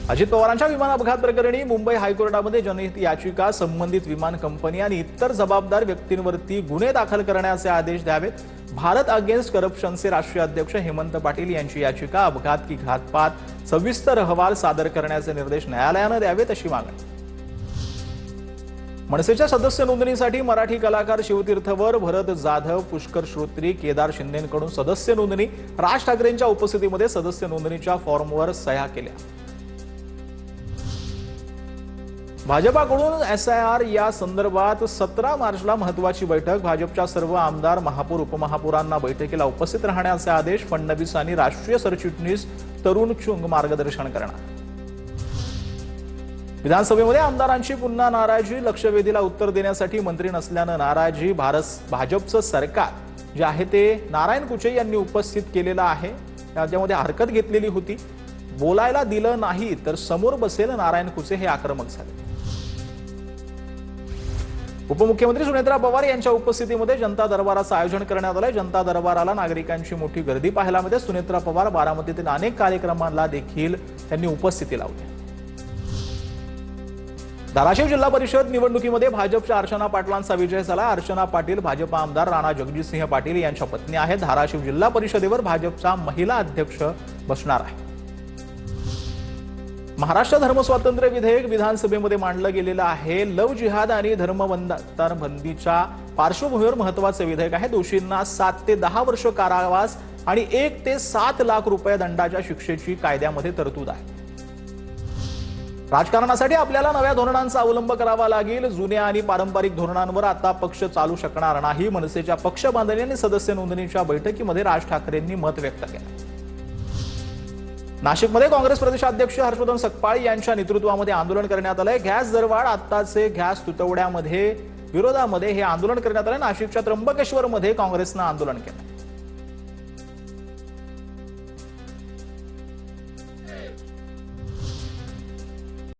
अजित पवारांच्या विमान अपघात प्रकरणी मुंबई हायकोर्टामध्ये जनहित याचिका, संबंधित विमान कंपनी आणि इतर जबाबदार व्यक्तींवरती गुन्हे दाखल करण्याचे आदेश द्यावेत. भारत अगेन्स्ट करप्शनचे राष्ट्रीय अध्यक्ष हेमंत पाटील यांची याचिका, अपघात की घातपात सविस्तर अहवाल सादर करण्याचे निर्देश न्यायालयाने द्यावेत अशी मागणी. मनसेच्या सदस्य नोंदणीसाठी मराठी कलाकार शिवतीर्थवर, भरत जाधव, पुष्कर श्रोत्री, केदार शिंदेंकडून सदस्य नोंदणी. राज ठाकरेंच्या उपस्थितीमध्ये सदस्य नोंदणीच्या फॉर्मवर सह्या केल्या. भाजपाकडून एसआयआर या संदर्भात 17 मार्चला महत्त्वाची बैठक. भाजपच्या सर्व आमदार, महापौर, उपमहापौरांना बैठकीला उपस्थित राहण्याचे आदेश. फडणवीस आणि राष्ट्रीय सरचिटणीस तरुण चुंग मार्गदर्शन करणार. विधानसभेमध्ये आमदारांची पुन्हा नाराजी. लक्षवेधीला उत्तर देण्यासाठी मंत्री नसल्यानं नाराजी. भाजपचं सरकार जे आहे ते नारायण कुचे यांनी उपस्थित केलेलं आहे. त्याच्यामध्ये हरकत घेतलेली होती. बोलायला दिलं नाही तर समोर बसेल नारायण कुचे, हे आक्रमक झाले. उपमुख्यमंत्री सुनेत्रा पवार यांच्या उपस्थितीमध्ये जनता दरबाराचं आयोजन करण्यात आलंय. जनता दरबाराला नागरिकांची मोठी गर्दी पाहायला मिळते. सुनेत्रा पवार बारामतीतील अनेक कार्यक्रमांना देखील त्यांनी उपस्थिती लावली. धाराशिव जिल्हा परिषद निवडणुकीमध्ये भाजपच्या अर्चना पाटलांचा विजय झाला. अर्चना पाटील भाजपा आमदार राणा जगजितसिंह पाटील यांच्या पत्नी आहेत. धाराशिव जिल्हा परिषदेवर भाजपचा महिला अध्यक्ष बसणार आहे. महाराष्ट्र धर्मस्वातंत्र्य विधेयक विधानसभेमध्ये मांडलं गेलेलं आहे. लव जिहाद आणि धर्मबंदीच्या पार्श्वभूमीवर महत्त्वाचे विधेयक आहे. दोषींना 7 ते 10 वर्ष कारावास आणि 1 ते 7 लाख रुपये दंडाच्या शिक्षेची कायद्यामध्ये तरतूद आहे. राजकारणासाठी आपल्याला नव्या धोरणांचा अवलंब करावा लागेल. जुन्या आणि पारंपरिक धोरणांवर आता पक्ष चालू शकणार नाही. मनसेच्या पक्ष बांधणी आणि सदस्य नोंदणीच्या बैठकीमध्ये राज ठाकरेंनी मत व्यक्त केलं. नाशिकमध्ये काँग्रेस प्रदेशाध्यक्ष हर्षवर्धन सकपाळ यांच्या नेतृत्वामध्ये आंदोलन करण्यात आलंय. गॅस दरवाढ, आत्ताचे गॅस तुटवड्यामध्ये विरोधामध्ये हे आंदोलन करण्यात आलंय. नाशिकच्या त्र्यंबकेश्वरमध्ये काँग्रेसनं आंदोलन केलं.